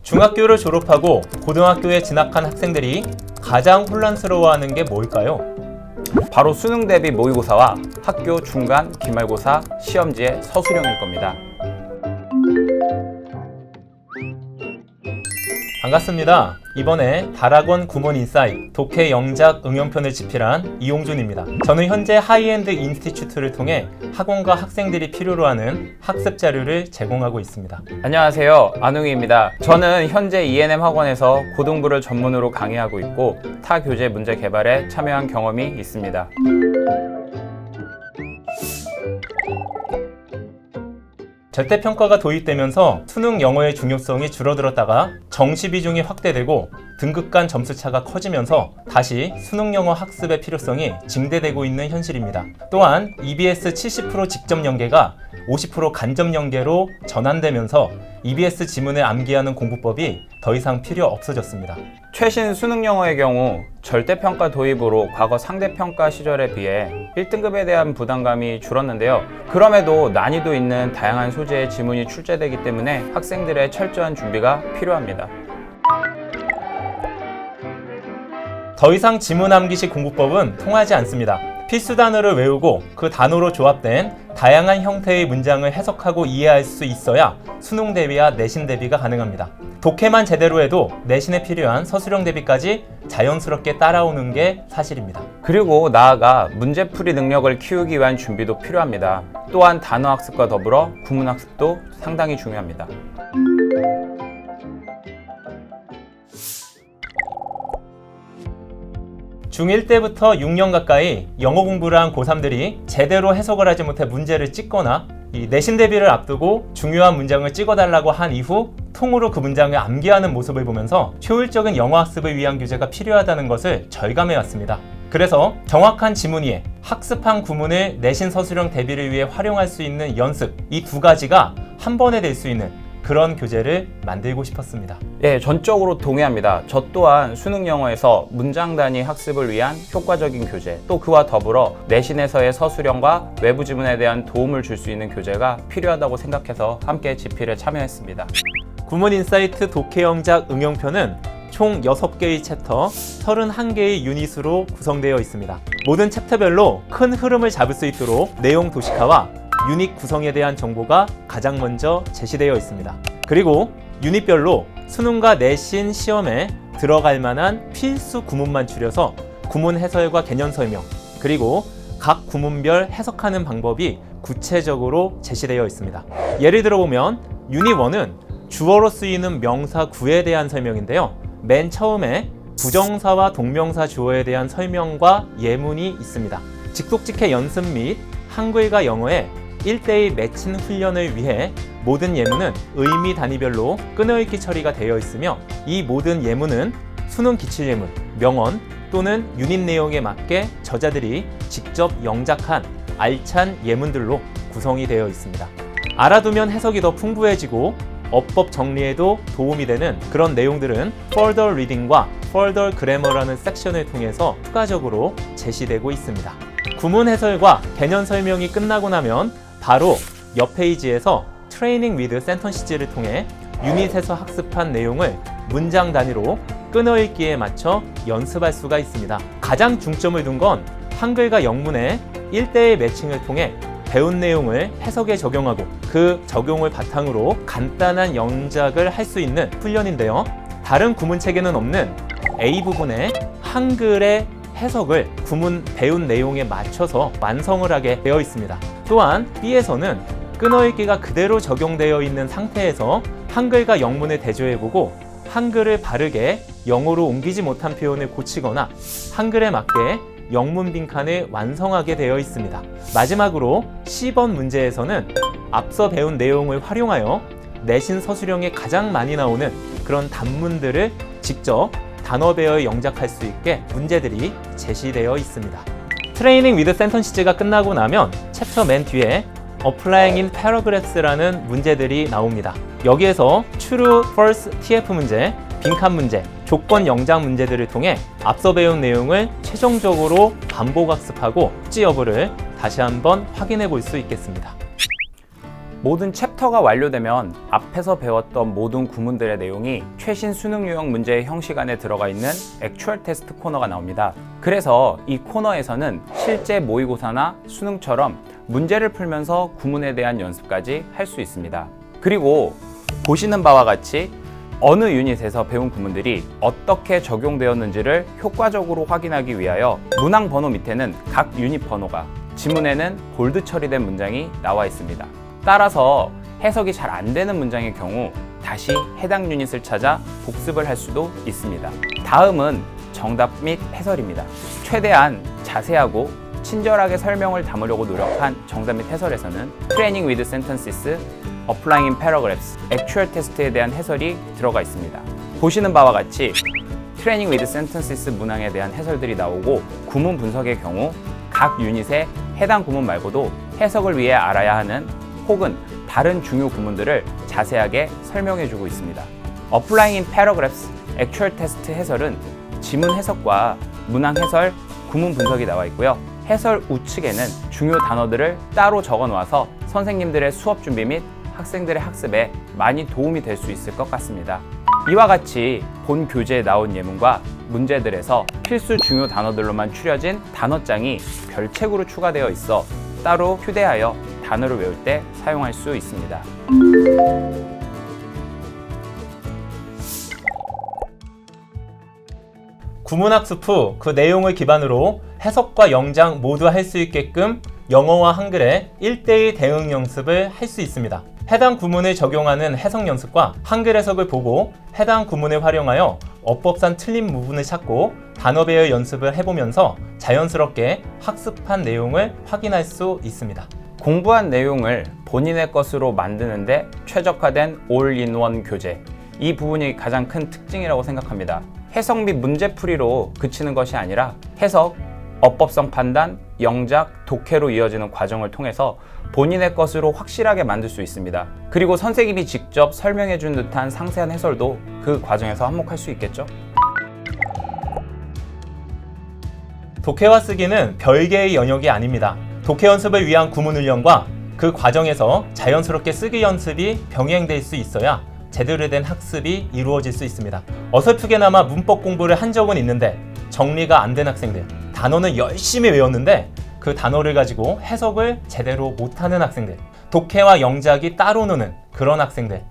중학교를 졸업하고 고등학교에 진학한 학생들이 가장 혼란스러워하는 게 뭘까요? 바로 수능 대비 모의고사와 학교 중간 기말고사 시험지의 서술형일 겁니다. 반갑습니다. 이번에 다락원 구몬 인사이트 독해 영작 응용편을 집필한 이용준입니다. 저는 현재 하이엔드 인스티튜트를 통해 학원과 학생들이 필요로 하는 학습 자료를 제공하고 있습니다. 안녕하세요, 안웅이입니다. 저는 현재 ENM 학원에서 고등부를 전문으로 강의하고 있고 타 교재 문제 개발에 참여한 경험이 있습니다. 절대평가가 도입되면서 수능 영어의 중요성이 줄어들었다가 정시 비중이 확대되고 등급 간 점수차가 커지면서 다시 수능 영어 학습의 필요성이 증대되고 있는 현실입니다. 또한 EBS 70% 직접 연계가 50% 간접 연계로 전환되면서 EBS 지문을 암기하는 공부법이 더 이상 필요 없어졌습니다. 최신 수능 영어의 경우 절대평가 도입으로 과거 상대평가 시절에 비해 1등급에 대한 부담감이 줄었는데요. 그럼에도 난이도 있는 다양한 소재의 지문이 출제되기 때문에 학생들의 철저한 준비가 필요합니다. 더 이상 지문 암기식 공부법은 통하지 않습니다. 필수 단어를 외우고 그 단어로 조합된 다양한 형태의 문장을 해석하고 이해할 수 있어야 수능 대비와 내신 대비가 가능합니다. 독해만 제대로 해도 내신에 필요한 서술형 대비까지 자연스럽게 따라오는 게 사실입니다. 그리고 나아가 문제풀이 능력을 키우기 위한 준비도 필요합니다. 또한 단어 학습과 더불어 구문 학습도 상당히 중요합니다. 중1 때부터 6년 가까이 영어 공부를 한 고3들이 제대로 해석을 하지 못해 문제를 찍거나 내신 대비를 앞두고 중요한 문장을 찍어달라고 한 이후 통으로 그 문장을 암기하는 모습을 보면서 효율적인 영어 학습을 위한 교재가 필요하다는 것을 절감해왔습니다. 그래서 정확한 지문 이해, 학습한 구문을 내신 서술형 대비를 위해 활용할 수 있는 연습, 이 두 가지가 한 번에 될 수 있는 그런 교재를 만들고 싶었습니다. 예, 전적으로 동의합니다. 저 또한 수능 영어에서 문장 단위 학습을 위한 효과적인 교재, 또 그와 더불어 내신에서의 서술형과 외부 지문에 대한 도움을 줄 수 있는 교재가 필요하다고 생각해서 함께 집필에 참여했습니다. 구몬 인사이트 독해 영작 응용편은 총 6개의 챕터, 31개의 유닛으로 구성되어 있습니다. 모든 챕터별로 큰 흐름을 잡을 수 있도록 내용 도식화와 유닛 구성에 대한 정보가 가장 먼저 제시되어 있습니다. 그리고 유닛별로 수능과 내신 시험에 들어갈 만한 필수 구문만 줄여서 구문 해설과 개념 설명, 그리고 각 구문별 해석하는 방법이 구체적으로 제시되어 있습니다. 예를 들어보면 유닛 1은 주어로 쓰이는 명사 구에 대한 설명인데요. 맨 처음에 부정사와 동명사 주어에 대한 설명과 예문이 있습니다. 직독직해 연습 및 한글과 영어의 1:1 매칭 훈련을 위해 모든 예문은 의미 단위별로 끊어읽기 처리가 되어 있으며 이 모든 예문은 수능 기출예문, 명언 또는 유닛 내용에 맞게 저자들이 직접 영작한 알찬 예문들로 구성이 되어 있습니다. 알아두면 해석이 더 풍부해지고 어법 정리에도 도움이 되는 그런 내용들은 Further Reading과 Further Grammar라는 섹션을 통해서 추가적으로 제시되고 있습니다. 구문 해설과 개념 설명이 끝나고 나면 바로 옆 페이지에서 트레이닝 위드 센턴시즈를 통해 유닛에서 학습한 내용을 문장 단위로 끊어읽기에 맞춰 연습할 수가 있습니다. 가장 중점을 둔 건 한글과 영문의 1:1 매칭을 통해 배운 내용을 해석에 적용하고 그 적용을 바탕으로 간단한 영작을 할 수 있는 훈련인데요. 다른 구문책에는 없는 A 부분의 한글의 해석을 구문 배운 내용에 맞춰서 완성을 하게 되어 있습니다. 또한 B에서는 끊어읽기가 그대로 적용되어 있는 상태에서 한글과 영문을 대조해보고 한글을 바르게 영어로 옮기지 못한 표현을 고치거나 한글에 맞게 영문 빈칸을 완성하게 되어 있습니다. 마지막으로 C번 문제에서는 앞서 배운 내용을 활용하여 내신 서술형에 가장 많이 나오는 그런 단문들을 직접 단어 배어 영작할 수 있게 문제들이 제시되어 있습니다. 트레이닝 위드 센턴시즈가 끝나고 나면 챕터 맨 뒤에 Applying in Paragraphs라는 문제들이 나옵니다. 여기에서 True, False, TF 문제, 빈칸 문제, 조건 영작 문제들을 통해 앞서 배운 내용을 최종적으로 반복 학습하고 숙지 여부를 다시 한번 확인해 볼 수 있겠습니다. 모든 챕터가 완료되면 앞에서 배웠던 모든 구문들의 내용이 최신 수능 유형 문제의 형식 안에 들어가 있는 액추얼 테스트 코너가 나옵니다. 그래서 이 코너에서는 실제 모의고사나 수능처럼 문제를 풀면서 구문에 대한 연습까지 할 수 있습니다. 그리고 보시는 바와 같이 어느 유닛에서 배운 구문들이 어떻게 적용되었는지를 효과적으로 확인하기 위하여 문항 번호 밑에는 각 유닛 번호가, 지문에는 볼드 처리된 문장이 나와 있습니다. 따라서 해석이 잘 안 되는 문장의 경우 다시 해당 유닛을 찾아 복습을 할 수도 있습니다. 다음은 정답 및 해설입니다. 최대한 자세하고 친절하게 설명을 담으려고 노력한 정답 및 해설에서는 Training with Sentences, Applying in Paragraphs, 액추얼 테스트에 대한 해설이 들어가 있습니다. 보시는 바와 같이 Training with Sentences 문항에 대한 해설들이 나오고, 구문 분석의 경우 각 유닛의 해당 구문 말고도 해석을 위해 알아야 하는 혹은 다른 중요 구문들을 자세하게 설명해주고 있습니다. Applying in Paragraphs, 액추얼 테스트 해설은 지문 해석과 문항 해설, 구문 분석이 나와 있고요. 해설 우측에는 중요 단어들을 따로 적어 놓아서 선생님들의 수업 준비 및 학생들의 학습에 많이 도움이 될 수 있을 것 같습니다. 이와 같이 본 교재에 나온 예문과 문제들에서 필수 중요 단어들로만 추려진 단어장이 별책으로 추가되어 있어 따로 휴대하여 단어를 외울 때 사용할 수 있습니다. 구문학습 후 그 내용을 기반으로 해석과 영장 모두 할 수 있게끔 영어와 한글의 1:1 대응 연습을 할 수 있습니다. 해당 구문을 적용하는 해석 연습과 한글 해석을 보고 해당 구문을 활용하여 어법상 틀린 부분을 찾고 단어 배열 연습을 해보면서 자연스럽게 학습한 내용을 확인할 수 있습니다. 공부한 내용을 본인의 것으로 만드는데 최적화된 올인원 교재, 이 부분이 가장 큰 특징이라고 생각합니다. 해석 및 문제풀이로 그치는 것이 아니라 해석, 어법성 판단, 영작, 독해로 이어지는 과정을 통해서 본인의 것으로 확실하게 만들 수 있습니다. 그리고 선생님이 직접 설명해 준 듯한 상세한 해설도 그 과정에서 한몫할 수 있겠죠? 독해와 쓰기는 별개의 영역이 아닙니다. 독해 연습을 위한 구문 훈련과 그 과정에서 자연스럽게 쓰기 연습이 병행될 수 있어야 제대로 된 학습이 이루어질 수 있습니다. 어설프게나마 문법 공부를 한 적은 있는데 정리가 안 된 학생들, 단어는 열심히 외웠는데 그 단어를 가지고 해석을 제대로 못하는 학생들, 독해와 영작이 따로 노는 그런 학생들,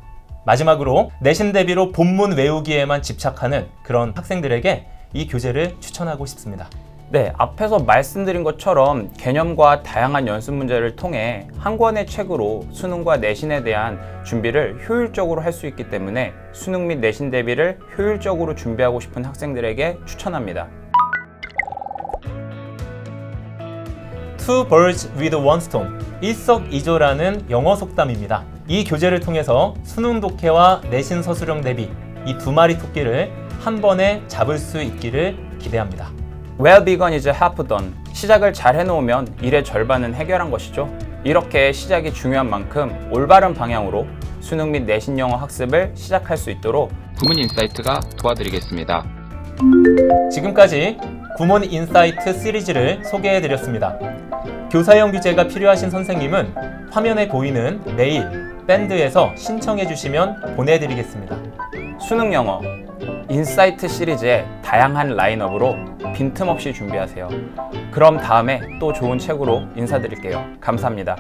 마지막으로 내신 대비로 본문 외우기에만 집착하는 그런 학생들에게 이 교재를 추천하고 싶습니다. 네, 앞에서 말씀드린 것처럼 개념과 다양한 연습 문제를 통해 한 권의 책으로 수능과 내신에 대한 준비를 효율적으로 할 수 있기 때문에 수능 및 내신 대비를 효율적으로 준비하고 싶은 학생들에게 추천합니다. Two birds with one stone, 일석이조라는 영어 속담입니다. 이 교재를 통해서 수능 독해와 내신 서술형 대비 이 두 마리 토끼를 한 번에 잡을 수 있기를 기대합니다. Well begun is half done. 시작을 잘 해놓으면 일의 절반은 해결한 것이죠. 이렇게 시작이 중요한 만큼 올바른 방향으로 수능 및 내신 영어 학습을 시작할 수 있도록 구문 인사이트가 도와드리겠습니다. 지금까지 구문 인사이트 시리즈를 소개해드렸습니다. 교사형 교재가 필요하신 선생님은 화면에 보이는 메일, 밴드에서 신청해주시면 보내드리겠습니다. 수능 영어 인사이트 시리즈의 다양한 라인업으로 빈틈없이 준비하세요. 그럼 다음에 또 좋은 책으로 인사드릴게요. 감사합니다.